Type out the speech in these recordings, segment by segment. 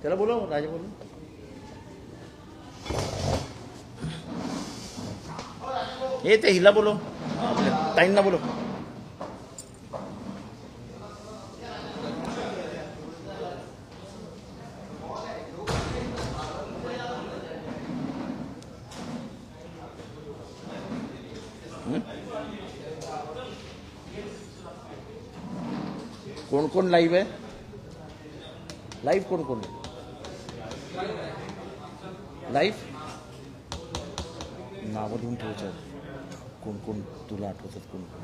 त्याला बोलो, राजा बोलो. हे ते हिला बोलो, ताईंना बोलो. कोण कोण लाईव्ह आहे? लाईव्ह कोण कोण लाईव्ह नावं लिहून ठेवायचं. कोण कोण तुला आठवतात? कोण कोण?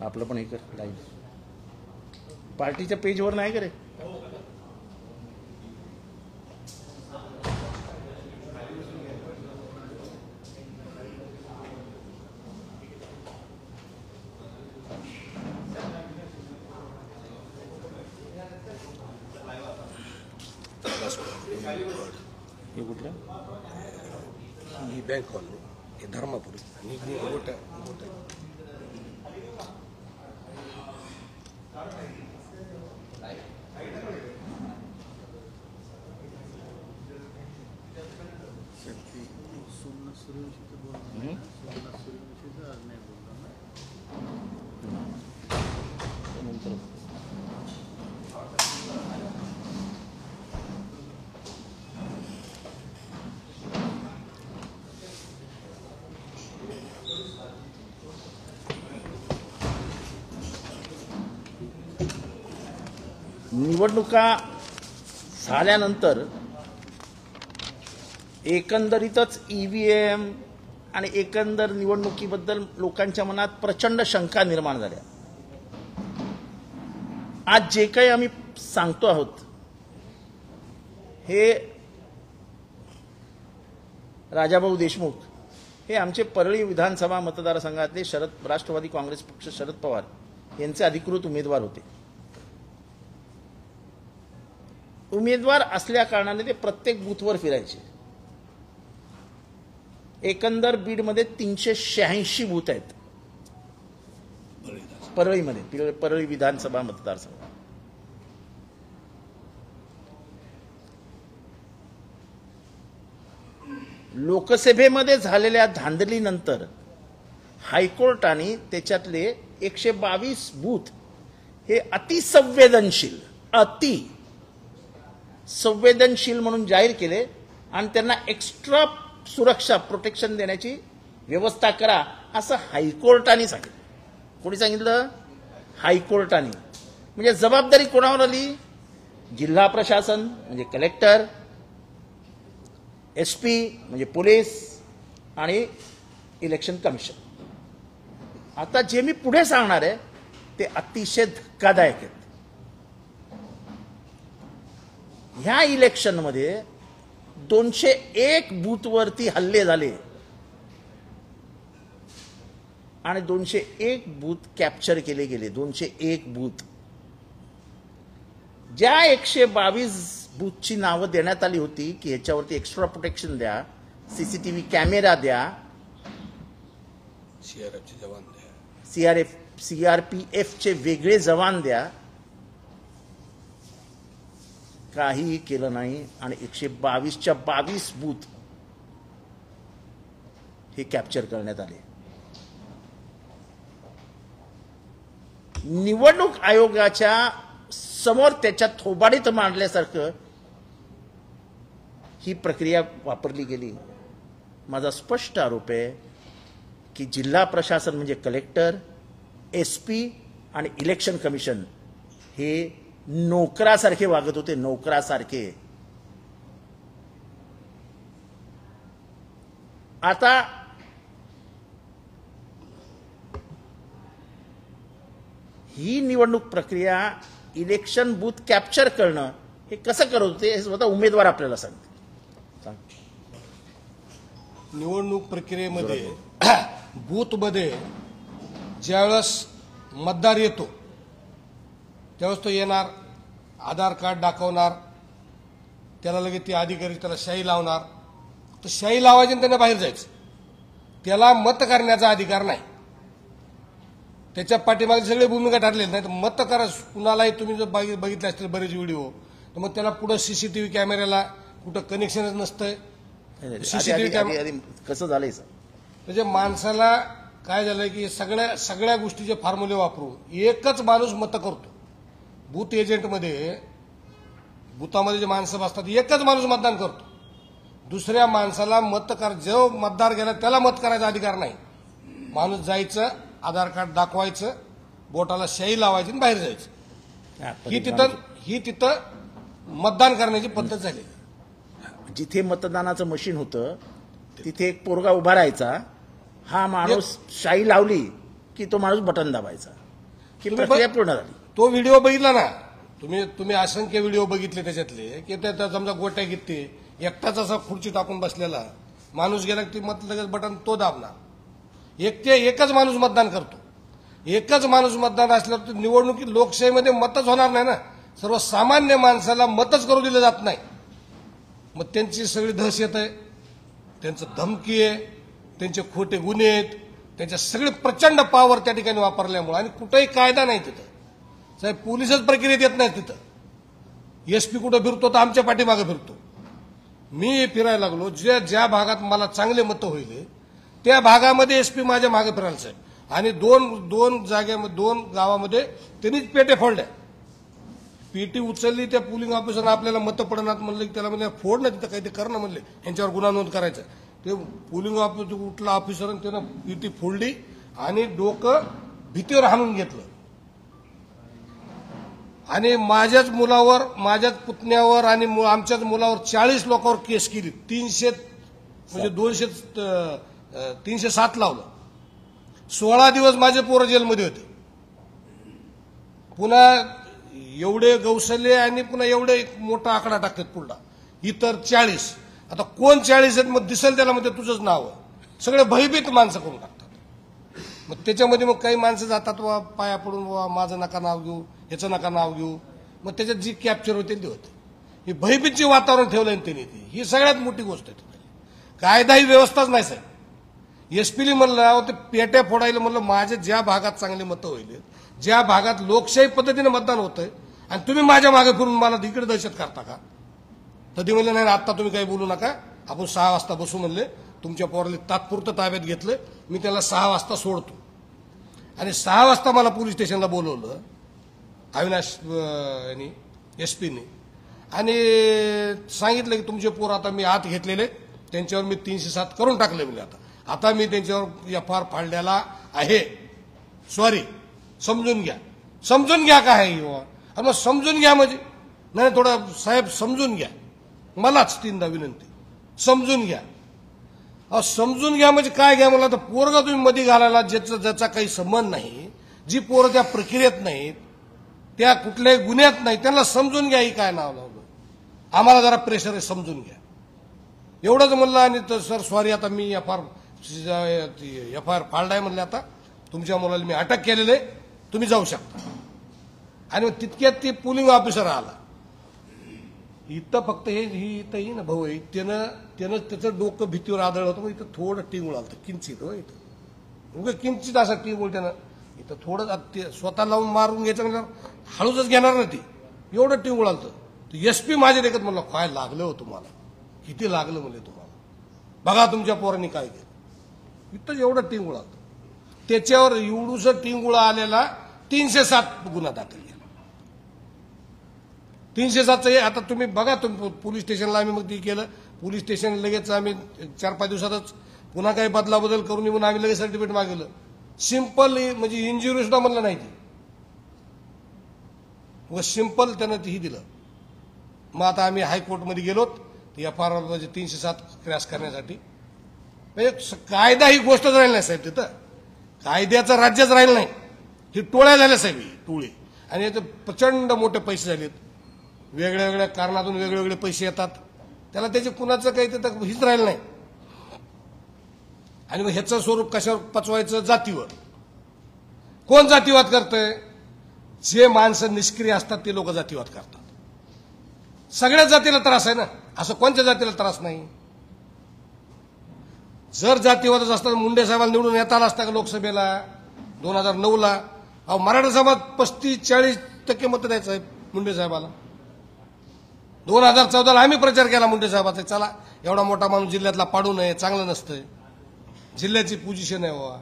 आपलं पण हे कर लाईव्ह. पार्टीच्या पेजवर नाही करे. हे कुठलं? ही बँक हॉल हे धर्मापुरी आणि मोठा निवडणुका झाल्यानंतर एकंदरीतच EVM आणि एकंदर निवडणुकीबद्दल लोकांच्या मनात प्रचंड शंका निर्माण झाल्या. आज जे काही आम्ही सांगतो आहोत हे राजाभाऊ देशमुख हे आमचे परळी विधानसभा मतदारसंघातले राष्ट्रवादी काँग्रेस पक्ष शरद पवार यांचे अधिकृत उमेदवार होते. उमेदवार असल्या कारणाने ते प्रत्येक बूथवर फिरायचे. एकंदर बीडमध्ये 386 बूथ आहेत परळीमध्ये, परळी विधानसभा मतदारसंघ. लोकसभेमध्ये झालेल्या धांदलीनंतर हायकोर्टाने त्याच्यातले 122 बूथ हे संवेदनशील म्हणून जाहीर केले आणि त्यांना एक्स्ट्रा सुरक्षा प्रोटेक्शन देण्याची व्यवस्था करा असं हायकोर्टाने सांगितलं. कोणी सांगितलं? हायकोर्टाने. म्हणजे जबाबदारी कोणावर आली? जिल्हा प्रशासन म्हणजे कलेक्टर, SP म्हणजे पोलीस आणि इलेक्शन कमिशन. आता जे मी पुढे सांगणार आहे ते अतिशय धक्कादायक आहेत. ह्या इलेक्शनमध्ये 201 बूथवरती हल्ले झाले आणि 201 बूथ कॅप्चर केले गेले. 201 बूथ. ज्या 122 बूथची नावं देण्यात आली होती की ह्याच्यावरती एक्स्ट्रा प्रोटेक्शन द्या, CCTV कॅमेरा द्या, CRFचे जवान द्या, CRPFचे वेगळे जवान द्या, काहीही केलं नाही आणि 122च्या 22 बूथ हे कॅप्चर करण्यात आले. निवडणूक आयोगाच्या समोर त्याच्या थोबाडीत मांडल्यासारखं ही प्रक्रिया वापरली गेली. माझा स्पष्ट आरोप आहे की जिल्हा प्रशासन म्हणजे कलेक्टर, SP आणि इलेक्शन कमिशन हे नोकरासारखे वागत होते. नोकरासारखे. आता ही निवडणूक प्रक्रिया इलेक्शन बूथ कॅप्चर करणं हे कसं करत होते हे स्वतः उमेदवार आपल्याला सांगते. निवडणूक प्रक्रियेमध्ये बूथमध्ये ज्यावेळेस मतदार येतो त्यावेळेस तो येणार, आधार कार्ड दाखवणार, त्याला लगेच ते अधिकारी त्याला शाई लावणार, तर शाई लावायची आणि त्यांना बाहेर जायचं. त्याला मत करण्याचा अधिकार नाही. त्याच्या पाठीमागे सगळे भूमिका ठरलेली नाही. तर मत करा कुणालाही. तुम्ही जर बघितले असतील बरेच व्हिडिओ, तर मग त्याला पुढे सीसीटीव्ही कॅमेऱ्याला कुठं कनेक्शनच नसतंय. सीसीटीव्ही कॅमेरा कसं झालंय सर? म्हणजे माणसाला काय झालंय की सगळ्या गोष्टीचे फॉर्म्युले वापरून एकच माणूस मत करतो. बूथ एजंटमध्ये बूथामध्ये जे माणसं बसतात एकच माणूस मतदान करतो. दुसऱ्या माणसाला जो मतदार गेला त्याला मत करायचा अधिकार नाही. माणूस जायचं, आधार कार्ड दाखवायचं, बोटाला शाई लावायची आणि बाहेर जायचं. ही तिथं मतदान करण्याची पद्धत झाली. जिथे मतदानाचं मशीन होतं तिथे एक पोरगा उभा राहायचा. हा माणूस शाई लावली की तो माणूस बटन दाबायचा की प्रक्रिया पूर्ण झाली. तो व्हिडिओ बघितला ना तुम्ही असंख्य व्हिडिओ बघितले त्याच्यातले की त्या समजा गोट्या घेते एकटाच असा खुर्ची टाकून बसलेला माणूस गेला की मत लगेच बटन तो दाबणार. एकच माणूस मतदान करतो. एकच माणूस मतदान असल्यावर निवडणुकीत लोकशाहीमध्ये मतच होणार नाही ना. सर्वसामान्य माणसाला मतच करू दिलं जात नाही. मग त्यांची सगळी दहशत आहे, त्यांचं धमकी आहे, त्यांचे खोटे गुन्हे आहेत, त्यांच्या सगळे प्रचंड पॉवर त्या ठिकाणी वापरल्यामुळे. आणि कुठेही कायदा नाही तिथं. साहेब पोलिसच प्रक्रियेत येत नाही तिथं. एसपी कुठं फिरतो तर आमच्या पाठीमागे फिरतो. मी फिरायला लागलो ज्या भागात मला चांगले मतं होईल त्या भागामध्ये एसपी माझ्या मागे फिरायला साहेब. आणि दोन गावामध्ये त्यांनीच पेटे फोडल्या. पेटी उचलली त्या पोलिंग ऑफिसरनं आपल्याला मतं पडणार म्हणलं की त्याला म्हणजे फोड ना तिथं काही ते करणं म्हणले यांच्यावर गुन्हा नोंद करायचा. ते पोलिंग ऑफिसर उठला ऑफिसर त्यानं पेटी फोडली आणि डोकं भीतीवर हाणून घेतलं. आणि माझ्याच मुलावर, माझ्याच पुतण्यावर आणि आमच्याच मुलावर 40 लोकांवर केस केली. 307 लावलं. 16 दिवस माझे पोरं जेलमध्ये होते. पुन्हा एवढे गौसले आणि पुन्हा एवढे एक मोठा आकडा टाकतात पुढला इतर 40. आता कोण 40 आहेत मग दिसेल त्याला म्हणजे तुझंच नाव. सगळे भयभीत माणसं करून टाकतात. मग त्याच्यामध्ये मग काही माणसं जातात वा पाया पडून वा माझं नका नाव घेऊ, ह्याचं नका नाव घेऊ. मग त्याच्यात जी कॅप्चर होते ते होते. ही भयभीतचे वातावरण ठेवलं त्यांनी. ही सगळ्यात मोठी गोष्ट आहे. कायदा ही व्यवस्थाच नाही साहेब. एसपीली म्हणलं ते पेट्या फोडायला म्हणलं माझ्या ज्या भागात चांगली मतं होईल, ज्या भागात लोकशाही पद्धतीने मतदान होतंय आणि तुम्ही माझ्या मागे फिरून मला इकडे दहशत करता का? तर ते म्हणले नाही आता तुम्ही काही बोलू नका, आपण 6 वाजता बसू म्हणले. तुमच्या पोराला तात्पुरतं ताब्यात घेतलं. मी त्याला 6 वाजता सोडतो. आणि 6 वाजता मला पोलीस स्टेशनला बोलवलं अविनाश एसपीने आणि सांगितलं की तुमचे पोर आता मी आत घेतलेले, त्यांच्यावर मी 307 करून टाकले. म्हणजे आता मी त्यांच्यावर FR फाडलेला आहे. सॉरी, समजून घ्या. समजून घ्या काय आहे? अरे मग समजून घ्या म्हणजे नाही थोडं साहेब समजून घ्या. मलाच 3दा विनंती, समजून घ्या. समजून घ्या म्हणजे काय घ्या मला? तर पोरगा तुम्ही मध्ये घालायला ज्याचा काही संबंध नाही, जी पोरं त्या प्रक्रियेत नाहीत, त्या कुठल्याही गुन्ह्यात नाही, त्यांना समजून घ्या. ही काय नाव लावलं? आम्हाला जरा प्रेशर आहे, समजून घ्या. एवढंच म्हणलं. आणि तर सर सॉरी आता मी FR फाळलाय म्हणले. आता तुमच्या मुलाला मी अटक केलेलं आहे, तुम्ही जाऊ शकता. आणि मग तितक्यात ते पोलिंग ऑफिसर आला. इथं फक्त इथंही ना भाऊ त्यानं त्याचं डोकं भीतीवर आदळ होतं. मग इथं थोडं टिंगूळ आलं किंचित. हो इथं किंचित असा टिंगूळ त्यानं इथं थोडं स्वतः लावून मारून घ्यायचं म्हणजे हळूच घेणार ना ती. एवढं टिंगूळ आलं. एसपी माझ्या देखत म्हणलं काय लागलं हो तुम्हाला, किती लागलं म्हणले तुम्हाला, बघा तुमच्या पोरांनी काय केलं. इथं एवढं टिंगूळ आलं. त्याच्यावर एवढूसं टिंगूळ आलेला 307 गुन्हा दाखल केला. 307चं आता तुम्ही बघा. पोलीस स्टेशनला आम्ही मग ते केलं. पोलीस स्टेशन लगेच आम्ही 4-5 दिवसातच पुन्हा काही बदलाबदल करून येऊन आम्ही लगेच सर्टिफिकेट मागवलं. सिंपल म्हणजे इंजुरी सुद्धा म्हणलं नाही ती, सिंपल त्यानं ही दिलं. मग आता आम्ही हायकोर्टमध्ये गेलोत FR म्हणजे 307 क्रॅश करण्यासाठी. म्हणजे कायदा ही गोष्टच राहिली नाही साहेब. तिथं कायद्याचं राज्यच राहिलं नाही. ही टोळ्या झाल्या साहेब, ही टोळी. आणि याचे प्रचंड मोठे पैसे झालेत. वेगळ्या वेगळ्या कारणातून वेगवेगळे पैसे येतात. त्याला त्याचे कुणाचं काही तिथं हीच राहिलं नाही. आणि मग ह्याचं स्वरूप कशावर पचवायचं? जातीवर. कोण जातीवाद करतंय? जे माणसं निष्क्रिय असतात ते लोक जातीवाद करतात. सगळ्या जातीला त्रास आहे ना, असं कोणत्या जातीला त्रास नाही? जर जातीवादच असता तर मुंडे साहेबांना निवडून येता आला असता का लोकसभेला 2009ला? अहो मराठा समाज 35-40% मतं द्यायचं आहे मुंडे साहेबाला. 2014ला आम्ही प्रचार केला मुंडे साहेबाचा, चला एवढा मोठा माणूस जिल्ह्यातला पाडू नये, चांगलं नसतंय, जिल्ह्याची पोझिशन आहे बाबा.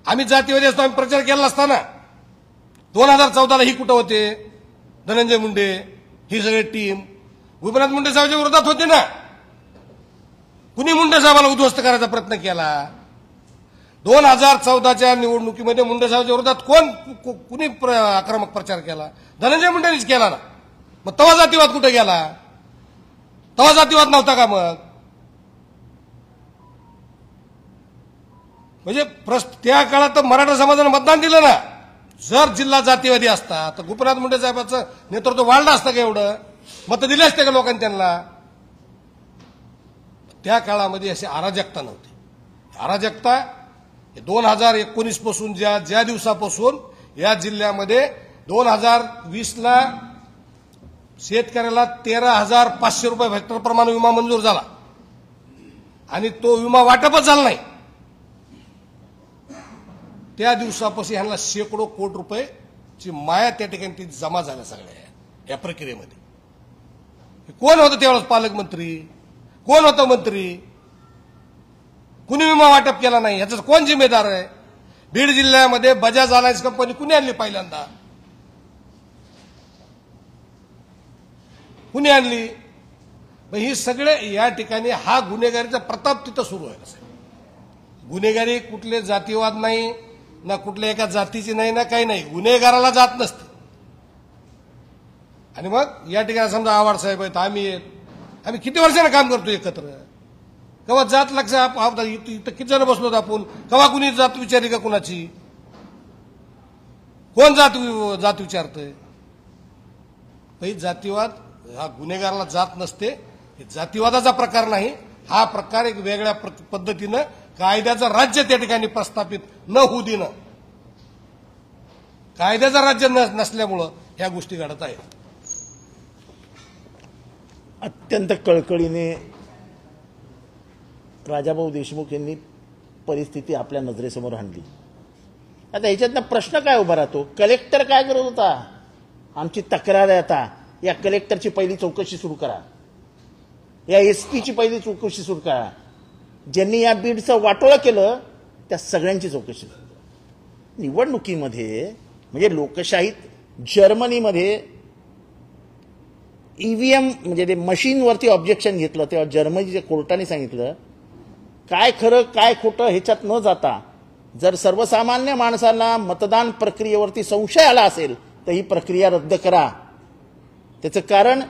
आम्ही जातीवादी असतो, आम्ही प्रचार केला असताना 2014ला ही कुठं होते? धनंजय मुंडे ही सगळी टीम गोपीनाथ मुंडे साहेबांच्या विरोधात होते ना. कुणी मुंडे साहेबाला उद्ध्वस्त करायचा प्रयत्न केला? 2014च्या निवडणुकीमध्ये मुंडे साहेबांच्या विरोधात कुणी आक्रमक प्रचार केला? धनंजय मुंडेंनीच केला ना. मग तवा जातीवाद कुठे गेला? तवा जातीवाद नव्हता का मग? म्हणजे त्या काळात तर मराठा समाजाने मतदान दिलं ना. जर जिल्हा जातीवादी असता तर गोपीनाथ मुंडे साहेबांचं नेतृत्व वाढलं असतं का? एवढं मतं दिले असते का लोकांनी त्यांना? त्या काळामध्ये अशी अराजकता नव्हती. अराजकता 2019 पासून ज्या दिवसापासून या जिल्ह्यामध्ये 2020ला शेतकऱ्याला 13,500 रुपये हेक्टर प्रमाणे विमा मंजूर झाला आणि तो विमा वाटपच झाला नाही, त्या दिवसापासून ह्यांना शेकडो कोटी रुपयेची माया त्या ठिकाणी ती जमा झाल्या सगळ्या या प्रक्रियेमध्ये. कोण होतं त्यावेळेस पालकमंत्री? कोण होतं मंत्री? कुणी विमा वाटप केला नाही, याचा कोण जिम्मेदार आहे? बीड जिल्ह्यामध्ये बजाज अलायन्स कंपनी कुणी आणली पहिल्यांदा? कुणी आणली? ही सगळे या ठिकाणी हा गुन्हेगारीचा प्रताप तिथं सुरू आहे. गुन्हेगारी कुठले जातीवाद नाही ना, कुठल्या एका जातीची नाही ना, काही नाही. गुन्हेगाराला जात नसते. आणि मग या ठिकाणी समजा आव्हाड साहेब आहेत, आम्ही किती वर्षानं काम करतो एकत्र. केव्हा जात लक्ष इथं किती जण बसलो आपण? केव्हा कुणी जात विचारली का कुणाची? कोण जात विचारतंय? ही जातीवाद हा गुन्हेगाराला जात नसते. हे जातीवादाचा प्रकार नाही. हा प्रकार एक वेगळ्या पद्धतीनं कायद्याचं राज्य त्या ठिकाणी प्रस्थापित न होऊ देणं, कायद्याचं राज्य नसल्यामुळं ह्या गोष्टी घडत आहेत. अत्यंत कळकळीने राजाभाऊ देशमुख यांनी परिस्थिती आपल्या नजरेसमोर आणली. आता ह्याच्यातनं प्रश्न काय उभा राहतो? कलेक्टर काय करत होता? आमची तक्रार आहे आता, या कलेक्टरची पहिली चौकशी सुरू करा, या एसपीची पहिली चौकशी सुरू करा, ज्यांनी या बीडचं वाटोळं केलं त्या सगळ्यांची चौकशी. निवडणुकीमध्ये म्हणजे लोकशाहीत जर्मनीमध्ये ईव्हीएम म्हणजे ते मशीनवरती ऑब्जेक्शन घेतलं तेव्हा जर्मनीच्या कोर्टाने सांगितलं काय खरं काय खोटं ह्याच्यात न जाता जर सर्वसामान्य माणसाला मतदान प्रक्रियेवरती संशय आला असेल तर ही प्रक्रिया रद्द करा. त्याचं कारण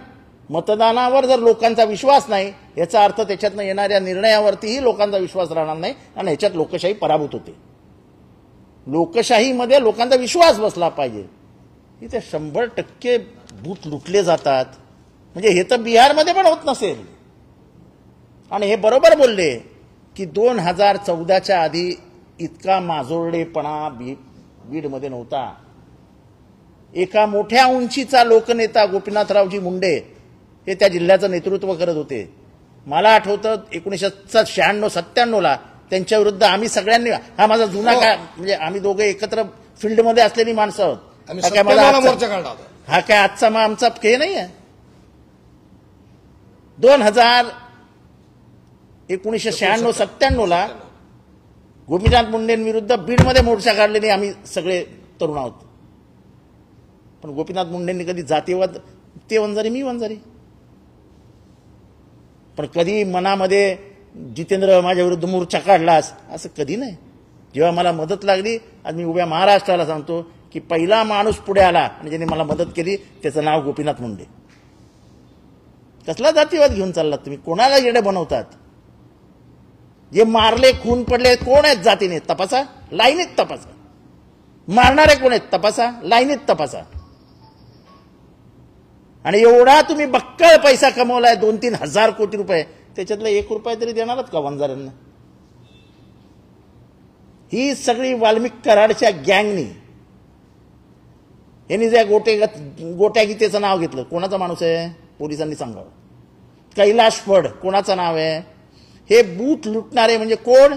मतदानावर जर लोकांचा विश्वास नाही याचा अर्थ त्याच्यातनं येणाऱ्या निर्णयावरतीही लोकांचा विश्वास राहणार नाही आणि ह्याच्यात लोकशाही पराभूत होते. लोकशाहीमध्ये लोकांचा विश्वास बसला पाहिजे. इथे 100% बूथ लुटले जातात. म्हणजे हे तर बिहारमध्ये पण होत नसेल. आणि हे बरोबर बोलले की 2014च्या आधी इतका माजोरडेपणा बीडमध्ये नव्हता. एका मोठ्या उंचीचा लोकनेता गोपीनाथरावजी मुंडे हे त्या जिल्ह्याचं नेतृत्व करत होते. मला आठवतं 1996-97ला त्यांच्या विरुद्ध आम्ही सगळ्यांनी, हा माझा जुना काय म्हणजे आम्ही दोघे एकत्र फील्डमध्ये असलेली माणसं आहोत. हा काय आजचा मग आमचा हे नाही आहे. 1996-97ला गोपीनाथ मुंडेंविरुद्ध बीडमध्ये मोर्चा काढलेली आम्ही सगळे तरुण आहोत. पण गोपीनाथ मुंडेंनी कधी जातीवाद, ते वंजारी मी वंजारी, पण कधी मनामध्ये जितेंद्र माझ्या विरुद्ध मोर्चा काढलास असं कधी नाही. जेव्हा मला मदत लागली, आज मी उभ्या महाराष्ट्राला सांगतो की पहिला माणूस पुढे आला आणि ज्याने मला मदत केली त्याचं नाव गोपीनाथ मुंडे. कसला जातीवाद घेऊन चाललात तुम्ही? कोणाला येडे बनवतात? जे मारले खून पडले कोण आहेत जातीने तपासा, लाईनीत तपासा. मारणारे कोण आहेत तपासा, लाईनीत तपासा. आणि एवढा तुम्ही बक्कळ पैसा कमवलाय 2-3 हजार कोटी रुपये, त्याच्यातला 1 रुपया तरी देणारच का वंजाऱ्यांना? ही सगळी वाल्मिक कराडच्या गँगनी, यांनी ज्या गोट्या गीतेचं नाव घेतलं. कोणाचा माणूस आहे? पोलिसांनी सांगावं. कैलाश फड कोणाचं नाव आहे? हे बूथ लुटणारे म्हणजे कोण?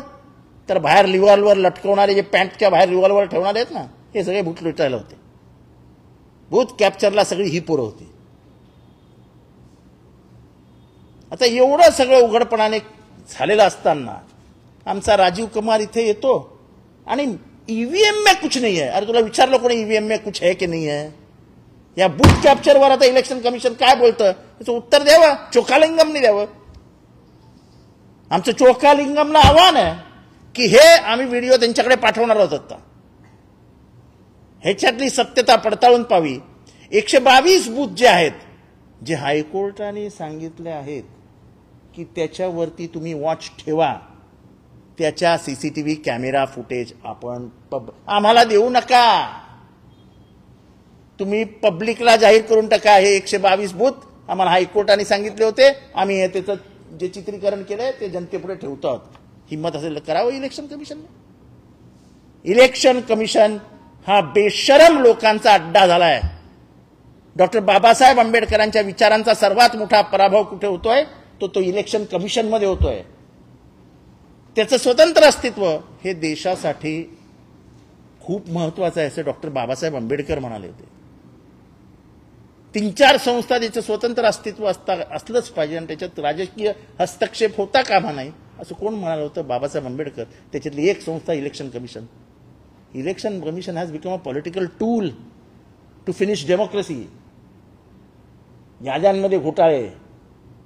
तर बाहेर रिव्हॉल्वर लटकवणारे, जे पॅन्टच्या बाहेर रिव्हॉल्वर ठेवणारे आहेत ना, हे सगळे बूथ लुटायला होते. बूथ कॅप्चरला सगळी ही पोरं होती. आता एवढं सगळं उघडपणाने झालेलं असताना आमचा राजीव कुमार इथे येतो आणि ईव्हीएम में कुछ नहीं है. अरे तुला विचारलं कोणी ईव्हीएम में कुछ है की नहीं है? या बूथ कॅप्चरवर आता इलेक्शन कमिशन काय बोलतं त्याचं उत्तर द्यावं. चोखालिंगमने द्यावं. आमचं चोखालिंगमला आव्हान आहे की हे आम्ही व्हिडिओ त्यांच्याकडे पाठवणार आहोत. आता ह्याच्यातली सत्यता पडताळून पाहावी. 122 बूथ जे आहेत, जे हायकोर्टाने सांगितले आहेत की त्याच्यावरती तुम्ही वॉच ठेवा, त्याच्या सीसीटीव्ही कॅमेरा फुटेज आपण आम्हाला देऊ नका. तुम्ही पब्लिकला जाहीर करून टाका. हे 122 बूथ आम्हाला हायकोर्टाने सांगितले होते, आम्ही त्याचं जे चित्रीकरण केलंय ते जनतेपुढे ठेवतो आहोत. हिंमत असेल करावं इलेक्शन कमिशनने. इलेक्शन कमिशन हा बेशरम लोकांचा अड्डा झालाय. डॉक्टर बाबासाहेब आंबेडकरांच्या विचारांचा सर्वात मोठा पराभव कुठे होतोय? तो इलेक्शन कमिशनमध्ये होतोय. त्याचं स्वतंत्र अस्तित्व हे देशासाठी खूप महत्वाचं आहे असं डॉक्टर बाबासाहेब आंबेडकर म्हणाले होते. 3-4 संस्था त्याचं स्वतंत्र अस्तित्व असलंच पाहिजे आणि त्याच्यात राजकीय हस्तक्षेप होता कामा नाही असं कोण म्हणालं होतं? बाबासाहेब आंबेडकर. त्याच्यातली एक संस्था election commission. Election commission has become a political tool to finish democracy. याद्यांमध्ये घोटाळे,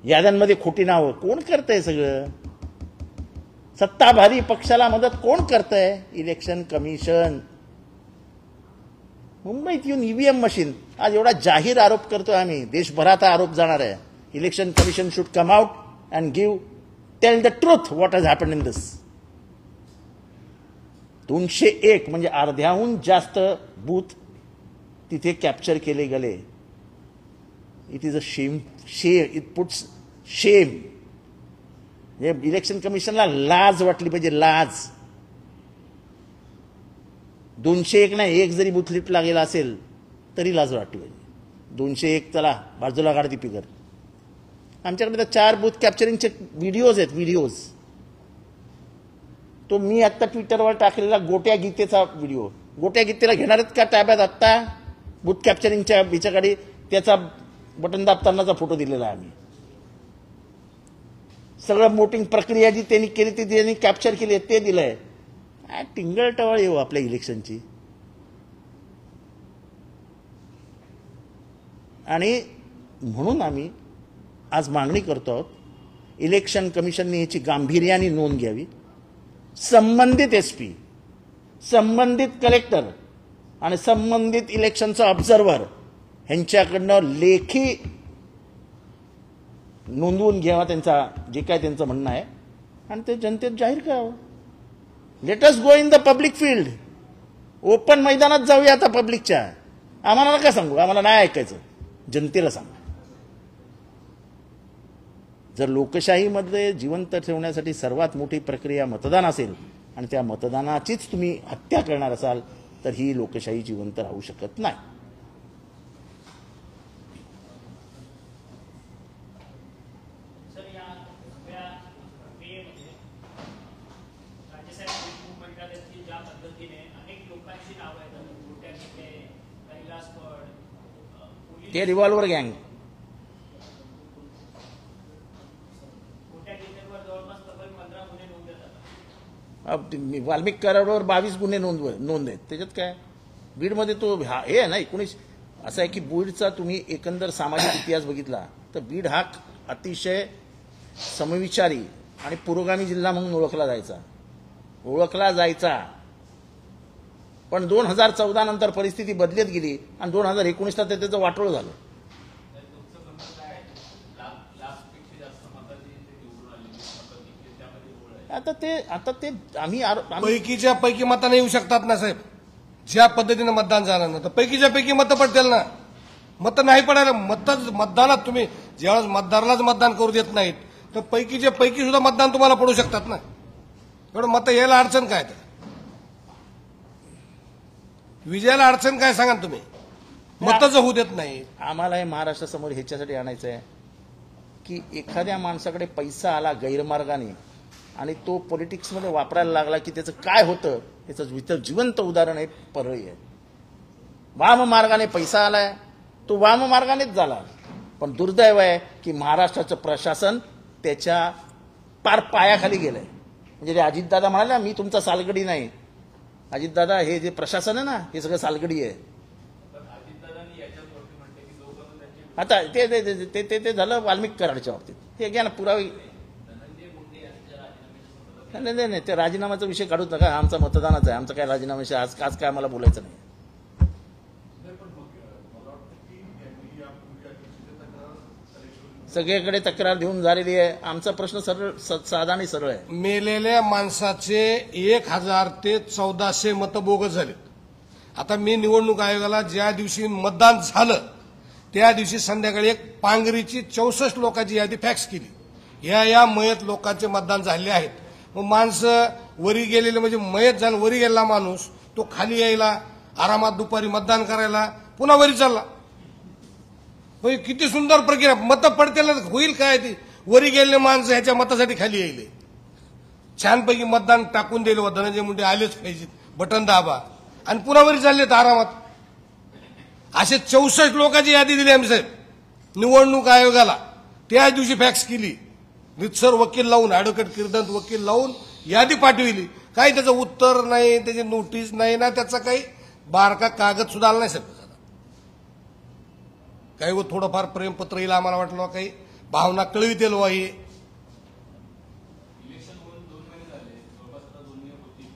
याद्यांमध्ये खोटी नावं कोण करतंय? सगळं सत्ताधारी पक्षाला मदत कोण करतंय? Election commission. मुंबईत येऊन ईव्हीएम मशीन. आज एवढा जाहीर आरोप करतोय आम्ही, देशभरात आरोप जाणार आहे. Election commission should come out and tell the truth what has happened in this. 201 म्हणजे अर्ध्याहून जास्त बूथ तिथे कॅप्चर केले गेले. It is a shame. It puts शेम. इलेक्शन कमिशनला लाज वाटली पाहिजे. लाज. 201 नाही, एक जरी बूथ लिफ्टला गेला असेल तरी लाज वाटली पाहिजे. 201 चला बाजूला काढ ती फिगर. आमच्याकडे तर 4 बूथ कॅप्चरिंगचे व्हिडिओज आहेत. व्हिडिओज तो मी आत्ता ट्विटरवर टाकलेला गोट्या गीतेचा व्हिडिओ. गोट्या गीतेला घेणार आहेत का ताब्यात? आत्ता बूथ कॅप्चरिंगच्या बिचाकडे त्याचा बटन दाबतानाचा फोटो दिलेला आहे आम्ही. सगळं वोटिंग प्रक्रिया जी त्यांनी केली ती त्यांनी कॅप्चर केली ते दिलंय. टिंगल येऊ आपल्या इलेक्शनची. आणि म्हणून आम्ही आज मागणी करतो आहोत, इलेक्शन कमिशनने याची गांभीर्याने नोंद घ्यावी. संबंधित एसपी, संबंधित कलेक्टर आणि संबंधित इलेक्शनचा ऑब्झर्व्हर ह्यांच्याकडनं लेखी नोंदवून घ्यावा त्यांचा जे काय त्यांचं म्हणणं आहे आणि ते जनतेत जाहीर करावं. Let us go in the public field. Open मैदानात जाऊया आता पब्लिकच्या. आम्हाला नका सांगू, आम्हाला नाही ऐकायचं, जनतेला सांगा. जर लोकशाहीमध्ये जिवंत ठेवण्यासाठी सर्वात मोठी प्रक्रिया मतदान असेल आणि त्या मतदानाचीच तुम्ही हत्या करणार असाल तर ही लोकशाही जिवंत राहू शकत नाही. ते रिव्हॉल्वर गँग वाल्मिक कराडवर 22 गुन्हे नोंद आहेत. त्याच्यात काय बीडमध्ये तो हे आहे ना 19 असं आहे की बीडचा तुम्ही एकंदर सामाजिक इतिहास बघितला तर बीड हा अतिशय समविचारी आणि पुरोगामी जिल्हा म्हणून ओळखला जायचा. पण 2014 नंतर परिस्थिती बदलत गेली आणि 2019ला त्याचं वाटोळ झालं. आता ते आम्ही पैकीच्या पैकी मतं येऊ शकतात ना साहेब. ज्या पद्धतीने मतदान झालं ना तर पैकीच्या पैकी मतं पडतील ना. मतं नाही पडायला मतदानात तुम्ही ज्यावेळेस मतदारालाच मतदान करू देत नाहीत तर पैकीच्या पैकी सुद्धा मतदान तुम्हाला पडू शकतात ना. एवढं मतं यायला अडचण काय? विजयाला अडचण काय सांगा तुम्ही? मतच होऊ देत नाही. आम्हाला हे महाराष्ट्रासमोर ह्याच्यासाठी आणायचं आहे की एखाद्या माणसाकडे पैसा आला गैरमार्गाने आणि तो पॉलिटिक्समध्ये वापरायला लागला की त्याचं काय होतं याचं जिवंत उदाहरण आहे परळी आहे. वाम मार्गाने पैसा आलाय तो वाम मार्गानेच झाला, पण दुर्दैव आहे की महाराष्ट्राचं प्रशासन त्याच्या पार पायाखाली गेलंय. म्हणजे ते अजितदादा म्हणाले ना, मी तुमचा सालगडी नाही. अजितदादा हे जे प्रशासन आहे ना हे सगळं सालगडी आहे. आता ते ते ते ते ते झालं वाल्मिक कराडच्या बाबतीत. हे घ्या ना पुरावे. नाही नाही नाही, ते राजीनाम्याचा विषय काढूच नका. आमचा मतदानाचा आहे, आमचा काय राजीनाम्याशी आज काय आम्हाला बोलायचं नाही. सगळीकडे तक्रार देऊन झालेली आहे. आमचा प्रश्न सरळ साधा आणि सरळ आहे. मेलेल्या माणसाचे 1000 ते 1400 मतं बोगस झाले. आता मी निवडणूक आयोगाला ज्या दिवशी मतदान झालं त्या दिवशी संध्याकाळी एक पांगरीची 64 लोकांची यादी फॅक्स केली. या मयत लोकांचे मतदान झाले आहेत. मग माणसं वरी गेलेले म्हणजे मयत झालं, वरी गेलेला माणूस तो खाली यायला आरामात दुपारी मतदान करायला पुन्हा वरी चालला. किती सुंदर प्रक्रिया. मतं पडतेला होईल काय ती. वरी गेलेले माणसं ह्याच्या मतासाठी खाली यायले. छानपैकी मतदान टाकून दिलं. धनंजय मुंडे आलेच पाहिजे, बटन दाबा आणि पुन्हा वरी चाललेत आरामात. असे 64 लोकांची यादी दिली आम्ही साहेब निवडणूक आयोगाला. त्याच दिवशी फॅक्स केली. रितसर वकील लावून, ऍडव्होकेट किर्दंत वकील लावून यादी पाठविली. काही त्याचं उत्तर नाही, त्याची नोटीस नाही ना, त्याचा काही बारका कागद सुद्धा आला नाही साहेब. काही व थोडंफार प्रेमपत्र येईल आम्हाला वाटलं काही भावना कळवित येईल हे. इलेक्शन होऊन 2 महिने झाले, जवळपास आता 2 महिने होतील.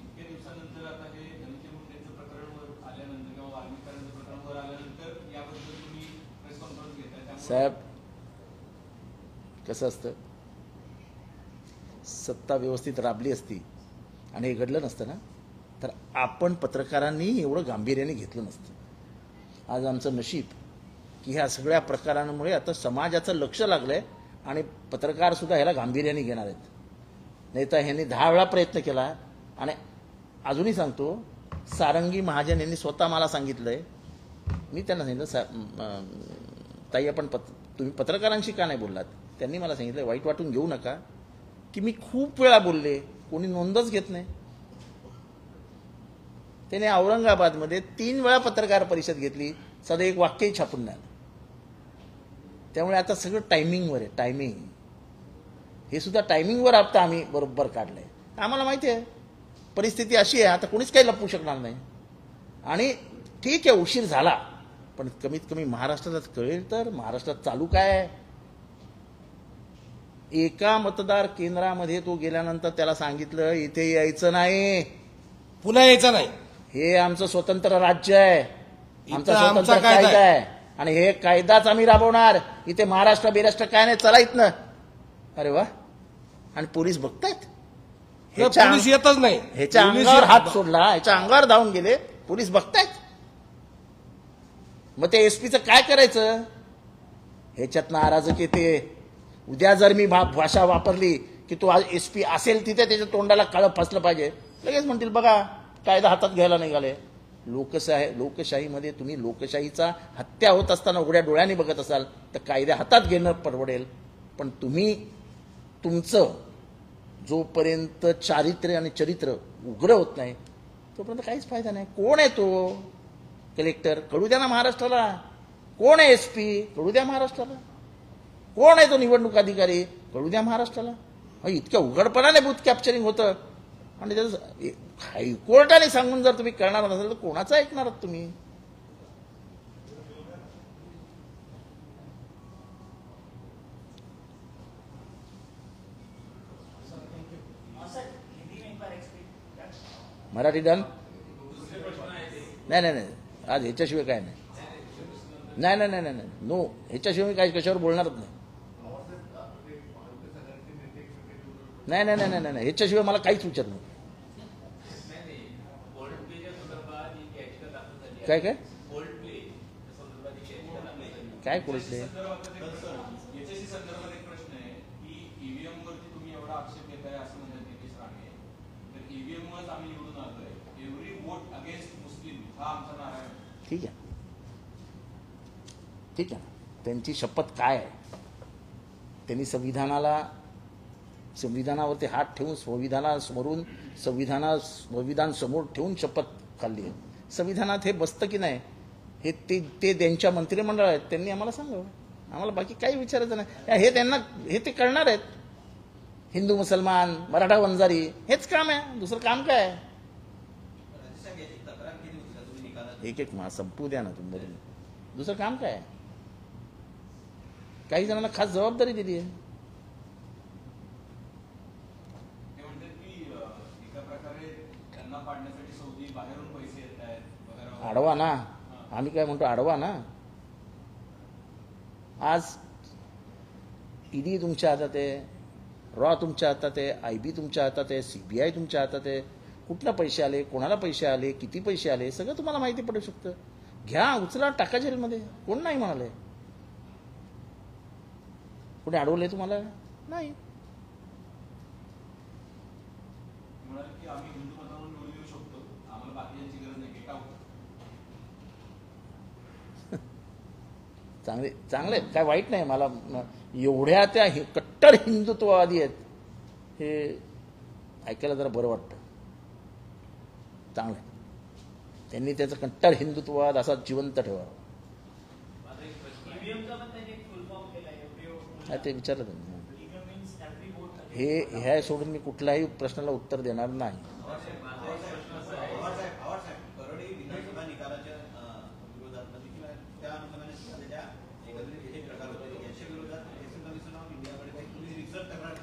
इतक्या दिवसानंतर आता हे धनंजय मुंडेंचं प्रकरण वर आल्यानंतर किंवा वाल्मिकांचं प्रकरण वर आल्यानंतर याबद्दल तुम्ही प्रेस कॉन्फरन्स घेताय. साहेब कसं असतं, सत्ता व्यवस्थित राबली असती आणि हे घडलं नसतं ना तर आपण पत्रकारांनी एवढं गांभीर्याने घेतलं नसतं. आज आमचं नशीब की ह्या सगळ्या प्रकारांमुळे आता समाजाचं लक्ष लागलंय आणि पत्रकार सुद्धा ह्याला गांभीर्याने घेणार आहेत. नाही तर ह्यांनी 10 वेळा प्रयत्न केला. आणि अजूनही सांगतो, सारंगी महाजन यांनी स्वतः मला सांगितलंय, मी त्यांना सांगितलं ताई आपण तुम्ही पत्रकारांशी का नाही बोललात. त्यांनी मला सांगितलं वाईट वाटून घेऊ नका की मी खूप वेळा बोलले, कोणी नोंदच घेत नाही. त्याने औरंगाबादमध्ये 3 वेळा पत्रकार परिषद घेतली, साधं एक वाक्यही छापून नाही. त्यामुळे आता सगळं टायमिंगवर आहे. टायमिंग हे सुद्धा टायमिंगवर आता आम्ही बरोबर काढलंय. आम्हाला माहिती आहे परिस्थिती अशी आहे, आता कोणीच काही लपवू शकणार नाही. आणि ठीक आहे उशीर झाला, पण कमीत कमी महाराष्ट्रात कळेल तर महाराष्ट्रात चालू काय आहे. एका मतदार केंद्रामध्ये तो गेल्यानंतर त्याला सांगितलं इथे यायचं नाही, पुन्हा यायचं नाही. हे आमचं स्वतंत्र राज्य आहे, आमचा स्वतंत्र कायदा आहे आणि हे कायदाच आम्ही राबवणार. इथे महाराष्ट्र बिराष्ट्र काय नाही, चला इथनं. अरे वा. आणि पोलीस बघतायत, पोलीस येतच नाही. ह्याच्या अंगावर हात सोडला, ह्याच्या अंगावर धावून गेले, पोलीस बघतायत. मग ते एसपीचं काय करायचं. ह्याच्यात नाराजक येते. उद्या जर मी भाषा वापरली की तो एसपी असेल तिथे त्याच्या तोंडाला काळं फासलं पाहिजे, लगेच म्हणतील बघा कायदा हातात घ्यायला निघाले. लोकशाहीमध्ये तुम्ही लोकशाहीचा हत्या होत असताना उघड्या डोळ्यांनी बघत असाल तर कायदे हातात घेणं परवडेल. पण तुम्ही तुमचं जोपर्यंत चारित्र्य आणि चरित्र उघड होत नाही तोपर्यंत काहीच फायदा नाही. कोण आहे तो कलेक्टर, कळू द्या ना महाराष्ट्राला. कोण आहे एसपी, कळू द्या महाराष्ट्राला. कोण आहे तो निवडणूक अधिकारी, कळू द्या महाराष्ट्राला. इतक्या उघडपणाने बूथ कॅप्चरिंग होतं आणि त्याचं हायकोर्टाने सांगून जर तुम्ही करणार नसाल तर कोणाचं ऐकणार तुम्ही. मराठी डन. नाही नाही नाही, आज ह्याच्याशिवाय काय नाही. नाही नाही नाही नाही नो, ह्याच्याशिवाय मी काय कशावर बोलणारच नाही. नाही नाही नाही नाही ह्याच्याशिवाय मला काहीच विचार नाही. काय काय काय कोर्टले याच्याशी संदर्भात एक प्रश्न आहे की ईव्हीएम वरती तुम्ही एवढा आक्षेप घेताय असं म्हणतात नितीश राणे. तर ईव्हीएम मुळेच आम्ही निवडून आलोय. एव्हरी वोट अगेन्स्ट मुस्लिम हा आमचा नारा आहे. ठीक आहे, ठीक आहे. त्यांची शपथ काय आहे त्यांनी संविधानावरती हात ठेवून संविधान समोर ठेवून शपथ खाल्ली आहे. संविधानात हे बसतं की नाही हे ते त्यांच्या मंत्रिमंडळ आहेत, त्यांनी आम्हाला सांगावं. आम्हाला बाकी काही विचारायचं नाही. हे ते करणार आहेत. हिंदू मुसलमान मराठा वंजारी हेच काम आहे, दुसरं काम काय आहे? एक संपू द्या ना तुम्ही, दुसरं काम काय आहे? काही जणांना खास जबाबदारी दिली आहे. ते म्हणतात की एका प्रकारे त्यांना पाडण्यासाठी सौदी बाहेरून पैसे येत आहेत वगैरे. अडवा ना, आम्ही काय म्हणतो अडवा ना. आज ईडी तुमच्या हातात आहे, रॉ तुमच्या हातात आहे, आयबी तुमच्या हातात आहे, सीबीआय तुमच्या हातात आहे. कुठला पैसे आले, कोणाला पैसे आले, किती पैसे आले, सगळं तुम्हाला माहिती पडू शकतं. घ्या, उचला, टाका जेलमध्ये. कोण नाही म्हणाले? कुठे अडवले तुम्हाला? नाही. म्हणाले की आम्ही हिंदू मतावरून निवडून येऊ शकतो, आम्हाला बाकीच्यांची गरज नाही, गेट आउट. चांगले काय वाईट नाही. मला एवढ्या त्या कट्टर हिंदुत्ववादी आहेत हे ऐकायला जरा बरं वाटतं. चांगलं त्यांनी त्याचं कट्टर हिंदुत्ववाद असा जिवंत ठेवावा. ते विचारलं त्यांनी. हे ह्या सोडून मी कुठल्याही प्रश्नाला उत्तर देणार नाही.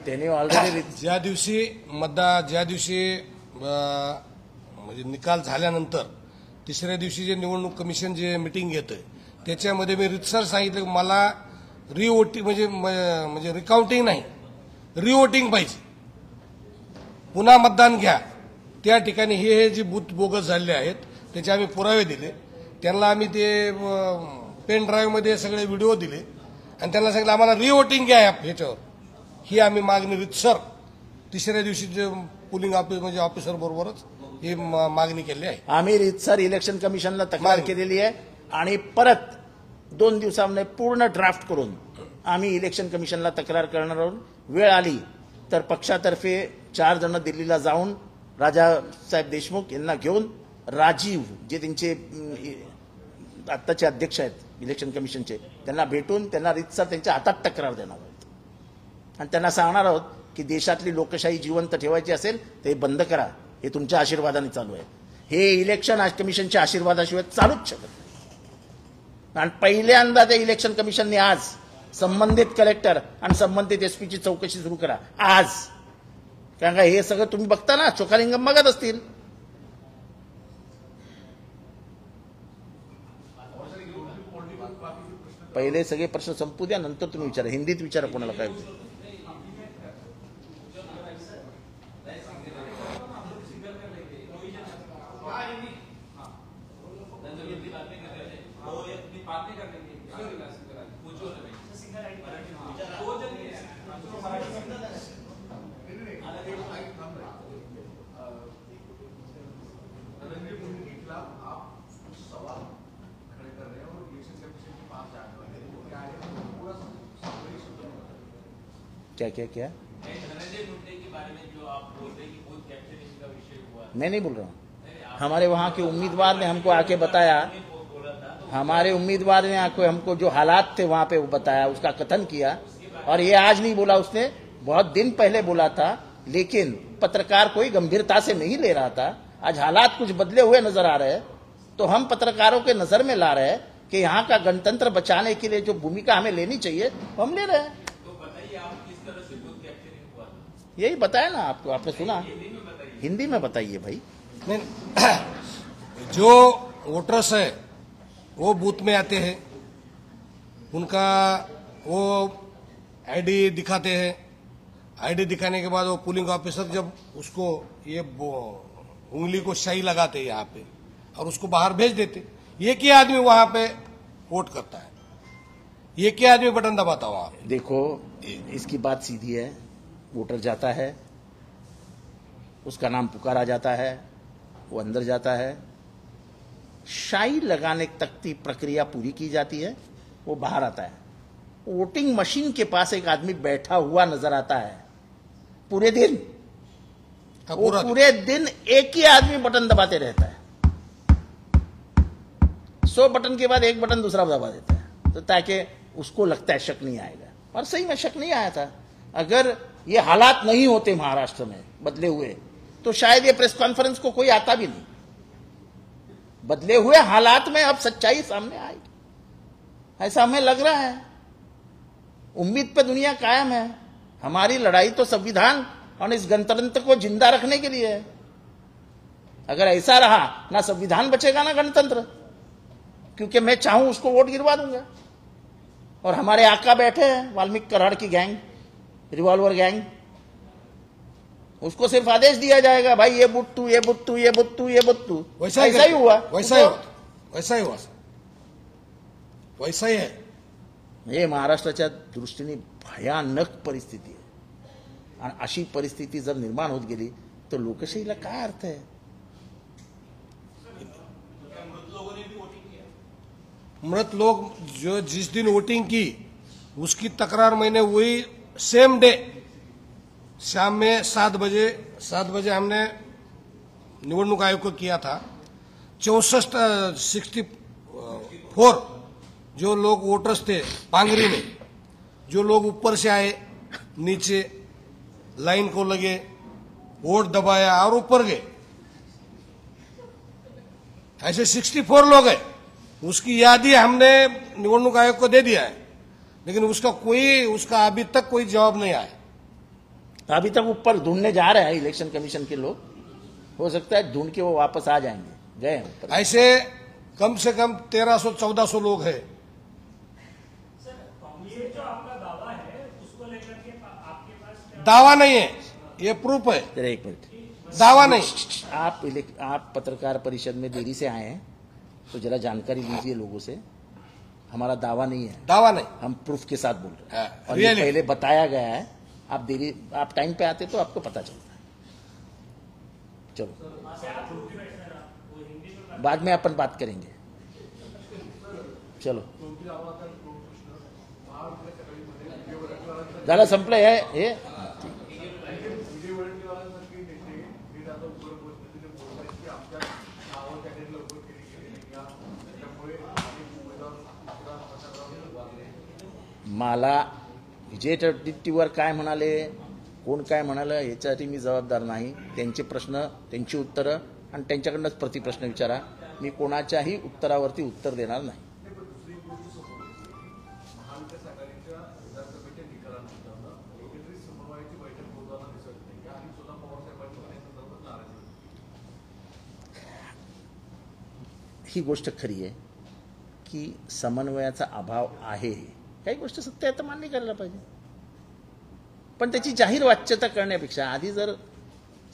त्यांनी ऑलरेडी ज्या दिवशी म्हणजे निकाल झाल्यानंतर तिसऱ्या दिवशी जे निवडणूक कमिशन जे मिटिंग घेतं त्याच्यामध्ये मी रितसर सांगितलं की मला रिवोटिंग म्हणजे रिकाउंटिंग नाही, रिवोटिंग पाहिजे. पुन्हा मतदान घ्या. त्या ठिकाणी हे जे बूथ बोगस झालेले आहेत त्याचे आम्ही पुरावे दिले. त्यांना आम्ही ते पेन ड्राईव्हमध्ये सगळे व्हिडिओ दिले आणि त्यांना सांगितलं आम्हाला रिवोटिंग घ्या ह्याच्यावर. ही आम्ही मागणी रितसर तिसऱ्या दिवशी जे पोलिंग ऑफिसर बरोबरच ही मागणी केली आहे. आम्ही रितसर इलेक्शन कमिशनला तक्रार केलेली आहे आणि परत 2 दिवसांमध्ये पूर्ण ड्राफ्ट करून आम्ही इलेक्शन कमिशनला तक्रार करणार आहोत. वेळ आली तर पक्षातर्फे 4 जण दिल्लीला जाऊन राजासाहेब देशमुख यांना घेऊन राजीव जे त्यांचे आत्ताचे अध्यक्ष आहेत इलेक्शन कमिशनचे त्यांना भेटून त्यांना रितसर त्यांच्या हातात तक्रार देणार आहोत आणि त्यांना सांगणार आहोत की देशातली लोकशाही जिवंत ठेवायची असेल तर हे बंद करा. हे तुमच्या आशीर्वादाने चालू आहे. हे इलेक्शन कमिशनच्या आशीर्वादाशिवाय चालूच शकत नाही. आणि पहिल्यांदा त्या इलेक्शन कमिशनने आज संबंधित कलेक्टर आणि संबंधित एसपीची चौकशी सुरू करा आज. कारण का हे सगळं तुम्ही बघता ना, चोखालिंगम बघत असतील. पहिले सगळे प्रश्न संपू द्या, नंतर तुम्ही विचारा. हिंदीत विचारा कोणाला काय. क्या धनंजय मुंडे के बारे में जो आप बोल रहे हैं कि बूथ कैप्चरिंग का विषय हुआ, मैं नहीं बोल रहा हूँ. हमारे वहाँ के उम्मीदवार ने हमको आके बताया, हमारे उम्मीदवार ने आके हमको जो हालात थे वहाँ पे वो बताया, उसका कथन किया. और ये आज नहीं बोला, उसने बहुत दिन पहले बोला था. लेकिन पत्रकार कोई गंभीरता से नहीं ले रहा था. आज हालात कुछ बदले हुए नजर आ रहे हैं तो हम पत्रकारों के नजर में ला रहे हैं कि यहाँ का गणतंत्र बचाने के लिए जो भूमिका हमें लेनी चाहिए वो हम ले रहे हैं. यही बताया ना आपको, आपने सुना. हिंदी में बताइए भाई. नहीं, जो वोटर्स है वो बूथ में आते हैं, उनका वो आईडी दिखाते हैं. आईडी दिखाने के बाद वो पोलिंग ऑफिसर जब उसको ये उंगली को शाई लगाते हैं यहाँ पे और उसको बाहर भेज देते. एक ही आदमी वहां पे वोट करता है, एक ही आदमी बटन दबाता वहां पे. देखो इसकी बात सीधी है. वोटर जाता है, उसका नाम पुकारा जाता है, वो अंदर जाता है, शाई लगाने तक की प्रक्रिया पूरी की जाती है, वो बाहर आता है. वोटिंग मशीन के पास एक आदमी बैठा हुआ नजर आता है पूरे दिन। हाँ, वो पूरा दिन। पूरे दिन एक ही आदमी बटन दबाते रहता है, 100 बटन के बाद एक बटन दूसरा दबा देता है, तो ताकि उसको लगता है शक नहीं आएगा। और सही में शक नहीं आया था। अगर ये हालात नहीं होते महाराष्ट्र में बदले हुए, तो शायद ये प्रेस कॉन्फ्रेंस को कोई आता भी नहीं। बदले हुए हालात में अब सच्चाई सामने आएगी, ऐसा हमें लग रहा है। उम्मीद पे दुनिया कायम है। हमारी लड़ाई तो संविधान और इस गणतंत्र को जिंदा रखने के लिए है। अगर ऐसा रहा, ना संविधान बचेगा ना गणतंत्र, क्योंकि मैं चाहूं उसको वोट गिरवा दूंगा। और हमारे आका बैठे हैं, वाल्मीकि कराड़ की गैंग, रिवॉल्वर गैंग, उसको सिर्फ आदेश दिया जाएगा, भाई ये बुट्टू, ये बुट्टू, ये बुट्टू, ये बुट्टू। वैसा ऐसा ही हुआ, वैसा ही हुआ, वैसा ही हुआ, वैसा ही है। हे महाराष्ट्राच्या दृष्टीने भयानक परिस्थिती आहे। आणि अशी परिस्थिती जर निर्माण होत गेली तर लोकशाहीला काय अर्थ आहे? मृत लोग जो जिस दिन वोटिंग की उसकी तकरार मैंने वही सेम डे शाम में 7 बजे हमने निवडणूक आयोग को किया था। 64 जो लोग वोटर्स थे पांगरी में, जो लोग ऊपर से आए, नीचे लाइन को लगे, वोट दबाया और ऊपर गए, ऐसे 64 लोग हैं। उसकी यादी हमने निवडणूक आयोग को दे दिया है, लेकिन उसका अभी तक कोई जवाब नहीं आया। अभी तक ऊपर ढूंढने जा रहे हैं इलेक्शन कमीशन के लोग, हो सकता है ढूंढ के वो वापस आ जाएंगे, गए हैं ऊपर। ऐसे कम से कम 1300-1400 लोग हैं। ये जो आपका दावा है उसको लेकर के आपके पास क्या दावा नहीं है, ये प्रूफ है, जरा एक मिनट, दावा नहीं। आप पत्रकार परिषद में देरी से आए हैं, तो जरा जानकारी लीजिए लोगों से। हमारा दावा नहीं है, दावा नहीं। हम प्रूफ के साथ बोल रहे हैं। हाँ, और ये really? पहले बताया गया है। आप टाइम पे आते तो आपको पता चलता है। चलो बाद में अपन बात करेंगे। चलो झालं, संपलंय हे। मला विजय वडेट्टीवार काय म्हणाले, कोण काय म्हणालं याच्यासाठी मी जबाबदार नाही। त्यांचे प्रश्न, त्यांची उत्तरं आणि त्यांच्याकडनंच प्रतिप्रश्न विचारा। मी कोणाच्याही उत्तरावरती उत्तर देणार नाही। ही गोष्ट खरी आहे की समन्वयाचा अभाव आहे। काही गोष्ट सत्य आहे तर मान्य करायला पाहिजे, पण त्याची जाहीर वाच्यता करण्यापेक्षा आधी जर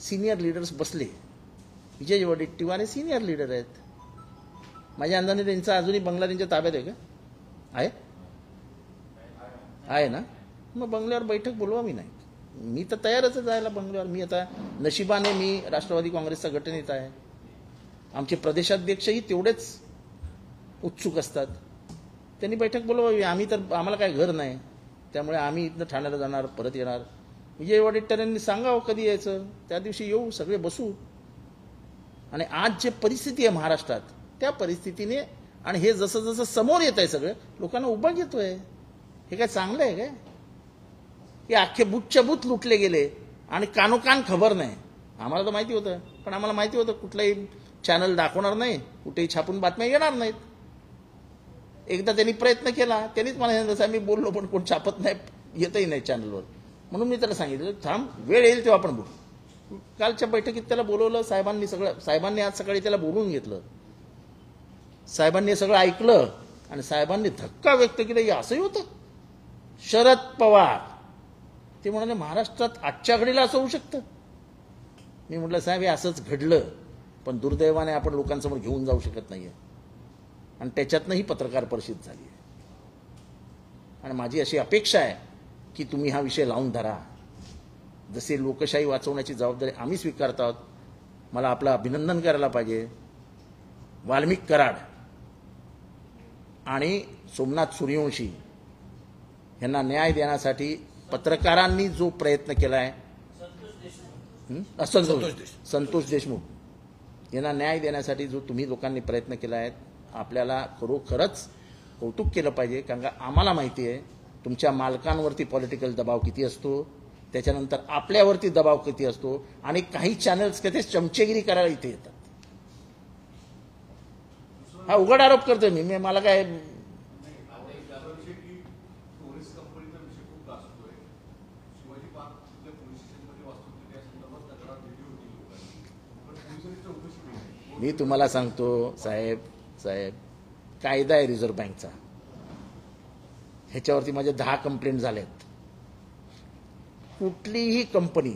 सिनियर लीडर्स बसले, विजय वडेट्टीवार हे सिनियर लीडर आहेत, माझ्या अंदाने त्यांचा अजूनही बंगला त्यांच्या ताब्यात आहे का? आहे ना? मग बंगल्यावर बैठक बोलवावी नाही। मी तर तयारच आहे जायला बंगल्यावर। मी आता नशिबाने मी राष्ट्रवादी काँग्रेसचा गटनेता आहे, आमचे प्रदेशाध्यक्षही तेवढेच उत्सुक असतात। त्यांनी बैठक बोलवावी। आम्हाला काय घर नाही, त्यामुळे आम्ही इथनं ठाण्याला जाणार, परत येणार। विजय वडेट्टीवारांनी सांगावं कधी यायचं, त्या दिवशी येऊ, सगळे बसू। आणि आज जे परिस्थिती आहे महाराष्ट्रात, त्या परिस्थितीने आणि हे जसं जसं समोर येत आहे सगळं, लोकांना उबाग येतोय। हे काय चांगलं आहे काय? हे अख्खे बुथच्या बुथ लुटले गेले आणि कानोकान खबर नाही। आम्हाला तर माहिती होतं, पण आम्हाला माहिती होतं कुठलाही चॅनल दाखवणार नाही, कुठेही छापून बातम्या येणार नाहीत। एकदा त्यांनी प्रयत्न केला, त्यांनीच मला जसं मी बोललो, पण कोण छापत नाही, येतही नाही चॅनलवर। म्हणून मी त्याला सांगितलं थांब, वेळ येईल तेव्हा आपण बोलू। कालच्या बैठकीत त्याला बोलवलं साहेबांनी आज सकाळी त्याला बोलवून घेतलं। साहेबांनी सगळं ऐकलं आणि साहेबांनी धक्का व्यक्त केला, हे असंही होतं? शरद पवार ते म्हणाले महाराष्ट्रात आजच्या घडीला असं होऊ शकतं? मी म्हटलं साहेब हे असंच घडलं, पण दुर्दैवाने आपण लोकांसमोर घेऊन जाऊ शकत नाहीये। आणि त्याच्यातनं ही पत्रकार परिषद झाली आहे। आणि माझी अशी अपेक्षा आहे की तुम्ही हा विषय लावून धरा। जसे लोकशाही वाचवण्याची जबाबदारी आम्ही स्वीकारत आहोत, मला आपलं अभिनंदन करायला पाहिजे। वाल्मिक कराड आणि सोमनाथ सूर्यवंशी ह्यांना न्याय देण्यासाठी पत्रकारांनी जो प्रयत्न केला आहे, संतोष देशमुख यांना न्याय देण्यासाठी जो तुम्ही लोकांनी प्रयत्न केला आहे, आपल्याला खरोखरच कौतुक केलं पाहिजे. कारण का आम्हाला माहिती आहे तुमच्या मालकांवरती पॉलिटिकल दबाव किती असतो, त्याच्यानंतर आपल्यावरती दबाव किती असतो, आणि काही चॅनल्स कधी चमचेगिरी करायला इथे येतात. हा उघड आरोप करतोय मी. मला काय मी तुम्हाला सांगतो साहेब, कायदा आहे रिझर्व्ह बँकचा, ह्याच्यावरती माझे 10 कंप्लेंट झालेत. कुठलीही कंपनी,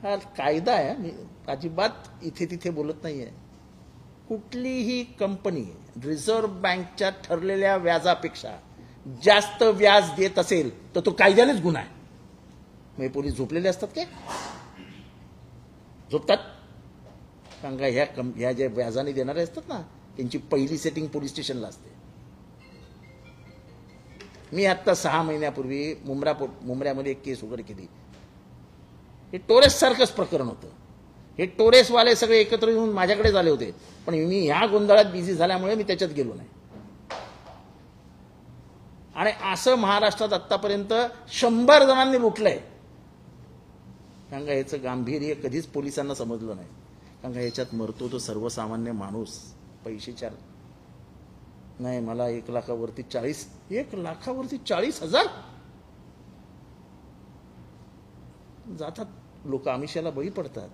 हा कायदा आहे, मी अजिबात इथे तिथे बोलत नाहीये, कुठलीही कंपनी रिझर्व्ह बँकच्या ठरलेल्या व्याजापेक्षा जास्त व्याज देत असेल तर तो कायद्यानेच गुन्हा आहे. मग पोलीस झोपलेले असतात काय? झोपतात? कारण का ह्या ज्या व्याजाने देणारे असतात ना, त्यांची पहिली सेटिंग पोलीस स्टेशनला असते. मी आता 6 महिन्यापूर्वी मुंब्र्यामध्ये एक केस उघड केली. हे टोरेस सारखंच प्रकरण होतं. हे टोरेसवाले सगळे एकत्र येऊन माझ्याकडे झाले होते, पण मी ह्या गोंधळात बिझी झाल्यामुळे मी त्याच्यात गेलो नाही. आणि असं महाराष्ट्रात आतापर्यंत 100 जणांनी लुटलंय. कारण का याचं गांभीर्य कधीच पोलिसांना समजलं नाही. कारण का याच्यात मरतो तो सर्वसामान्य माणूस. पैशाच्या नाही, मला 1 लाखावरती 40,000 जातात लोक, आमिषाला बळी पडतात.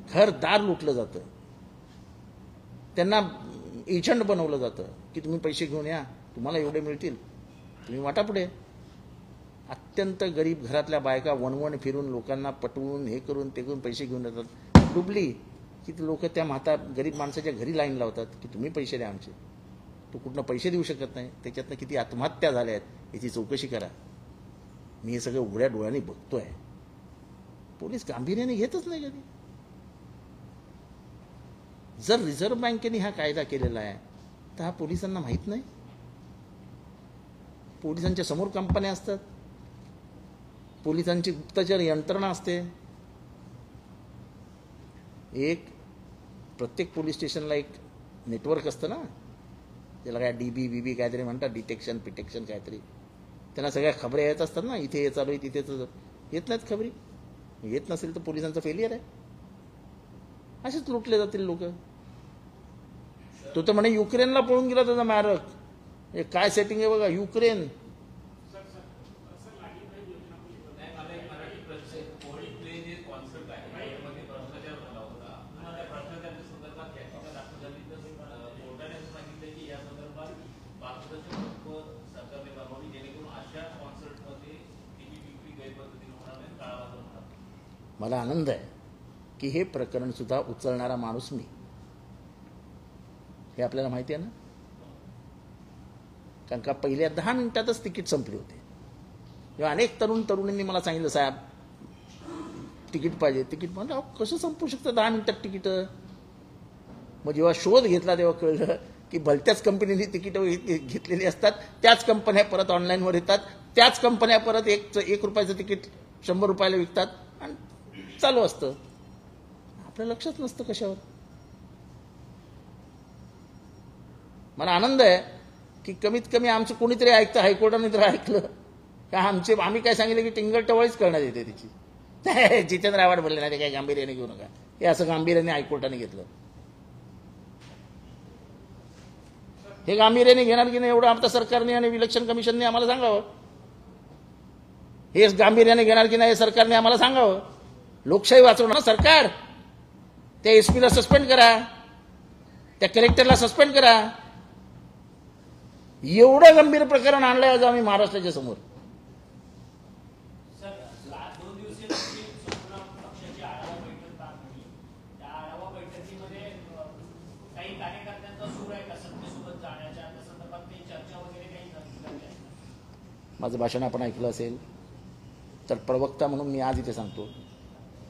घरदार लुटलं जातं, त्यांना एजंट बनवलं जातं की तुम्ही पैसे घेऊन या, तुम्हाला एवढे मिळतील, तुम्ही वाटा पुढे. अत्यंत गरीब घरातल्या बायका वणवण फिरून लोकांना पटवून हे करून ते करून पैसे घेऊन येतात. डुबली की लोक त्या गरीब माणसाच्या घरी लाईन लावतात की तुम्ही पैसे द्या आमचे. तो कुठनं पैसे देऊ शकत नाही. त्याच्यातनं किती आत्महत्या झाल्या आहेत याची चौकशी करा. मी हे सगळं उघड्या डोळ्यांनी बघतोय. पोलीस गांभीर्याने घेतच नाही कधी. जर रिझर्व्ह बँकेने हा कायदा केलेला आहे तर हा पोलिसांना माहित नाही? पोलिसांच्या समोर कंपन्या असतात, पोलिसांची गुप्तचर यंत्रणा असते. प्रत्येक पोलीस स्टेशनला एक नेटवर्क असतं ना, त्याला काय DB काहीतरी म्हणतात, डिटेक्शन पिटेक्शन काहीतरी. त्यांना सगळ्या खबरी येत असतात ना, इथे हे चालू आहे तिथे येत नाहीत खबरी. येत नसेल तर पोलिसांचं फेलियर आहे. असेच लुटले जातील लोक. तो तर म्हणे युक्रेनला पळून गेला त्याचा मारक. हे काय सेटिंग आहे बघा, युक्रेन. मला आनंद आहे की हे प्रकरण सुद्धा उचलणारा माणूस मी. हे आपल्याला माहिती आहे ना. कारण का पहिल्या 10 मिनिटातच तिकीट संपली होते. जेव्हा अनेक तरुणींनी मला सांगितलं साहेब तिकीट पाहिजे, तिकीट म्हणजे कसं संपू शकतं 10 मिनिटात तिकीट. मग जेव्हा शोध घेतला तेव्हा कळलं की भलत्याच कंपनीने तिकीट घेतलेली असतात, त्याच कंपन्या परत ऑनलाईनवर येतात, त्याच कंपन्या परत 1 रुपयाचं तिकीट 100 रुपयाला विकतात आणि चालू असतं. आपलं लक्षच नसतं कशावर. मला आनंद आहे की कमीत कमी आमचं कोणीतरी ऐकतं, हायकोर्टाने तर ऐकलं का. आम्ही काय सांगितलं की टिंगल टवाळीच करण्यात येते तिची. जितेंद्र आव्हाड बोलले नाही, ते काय गांभीर्याने घेऊ नका. हे असं गांभीर्याने हायकोर्टाने घेतलं. हे गांभीर्याने घेणार की नाही एवढं आमच्या सरकारने आणि इलेक्शन कमिशनने आम्हाला सांगावं. हे गांभीर्याने घेणार की नाही सरकारने आम्हाला सांगावं. लोकशाही वाचवणार सरकार. त्या SP ला सस्पेंड करा, त्या कलेक्टरला सस्पेंड करा. एवढं गंभीर प्रकरण आणलंय आज आम्ही महाराष्ट्राच्या समोर. सर, 2 दिवसीय पक्षाची आढावा बैठक पार पडली. त्या आढावा बैठकीमध्ये काही कार्यकर्त्यांचा सूर आहे का सत्तेसोबत जाण्याच्या, त्या संदर्भात काही चर्चा वगैरे काही झाली? माझं भाषण आपण ऐकलं असेल तर प्रवक्ता म्हणून मी आज इथे सांगतो,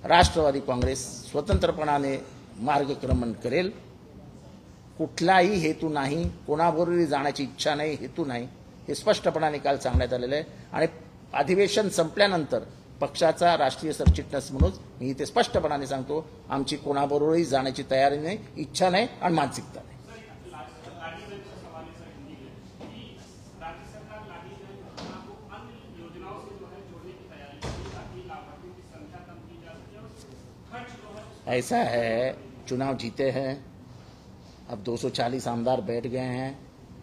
राष्ट्रवादी काँग्रेस स्वतंत्रपणाने मार्गक्रमण करेल. कुठलाही हेतू नाही, कोणाबरोबर जाण्याची इच्छा नाही, हेतू नाही. हे स्पष्टपणाने काल सांगण्यात आलेलं आहे. आणि अधिवेशन संपल्यानंतर पक्षाचा राष्ट्रीय सरचिटणीस म्हणून मी इथे स्पष्टपणाने सांगतो, आमची कोणाबरोबरही जाण्याची तयारी नाही, इच्छा नाही आणि मानसिकता नाही. ऐसा है, चुनाव जीते हैं, अब 240 आमदार बैठ गए हैं,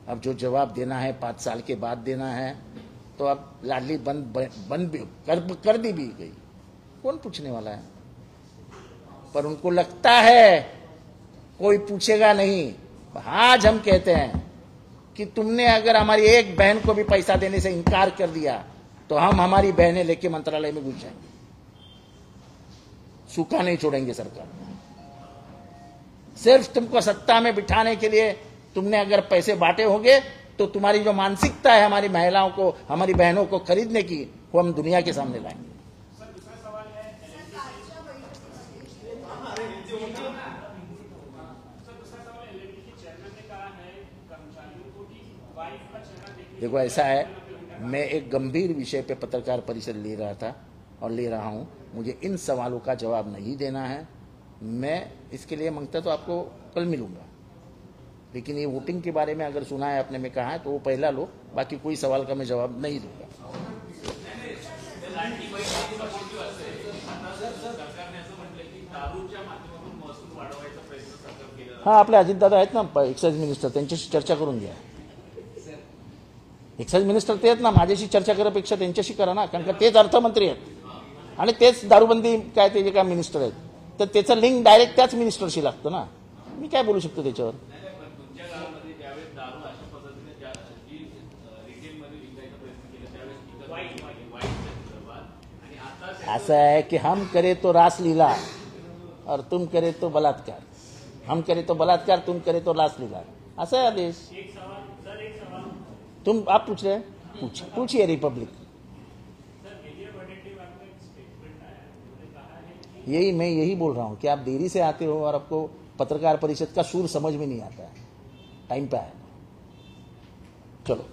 अब जो जवाब देना है 5 साल के बाद देना है, तो अब लाडली बंद भी कर दी भी गई, कौन पूछने वाला है? पर उनको लगता है कोई पूछेगा नहीं. आज हम कहते हैं कि तुमने अगर हमारी एक बहन को भी पैसा देने से इनकार कर दिया तो हम हमारी बहनें लेके मंत्रालय में घुस जाएंगे, सूखा नहीं छोड़ेंगे सरकार. सिर्फ तुमको सत्ता में बिठाने के लिए तुमने अगर पैसे बांटे होंगे तो तुम्हारी जो मानसिकता है हमारी महिलाओं को, हमारी बहनों को खरीदने की, वो हम दुनिया के सामने लाएंगे. देखो ऐसा है, मैं एक गंभीर विषय पे पत्रकार परिषद ले रहा था और ले रहा हूं. मुझे इन सवालों का जवाब नहीं देना है. मैं इसके लिए मांगता तो आपको कल मिलूंगा, लेकिन ये वोटिंग के बारे में अगर सुना है आपने, में कहा है तो वो पहला लो, बाकी कोई सवाल का मैं जवाब नहीं दूंगा. हाँ, आपले अजितदादा आहेत ना एक्साइज मिनिस्टर, त्यांच्याशी चर्चा करून घ्या. एक्साइज मिनिस्टर ते आहेत ना, माझ्याशी चर्चा करण्यापेक्षा त्यांच्याशी करा ना, कारण का तेच अर्थमंत्री आहेत आणि तेच दारूबंदी काय ते जे काय मिनिस्टर आहेत, तर त्याचं लिंक डायरेक्ट त्याच मिनिस्टरशी लागतं ना. मी काय बोलू शकतो त्याच्यावर? ऐसा है कि हम करे तो रासलीला और तुम करे तो बलात्कार, हम करे तो बलात्कार, तुम करे तो रासलीला, ऐसा है आदेश. तुम आप पूछ रहे हैं, पूछिए रिपब्लिक. मैं यही बोल रहा हूं कि आप देरी से आते हो और आपको पत्रकार परिषद का सूर समझ में नहीं आता है. टाइम पे आया. चलो.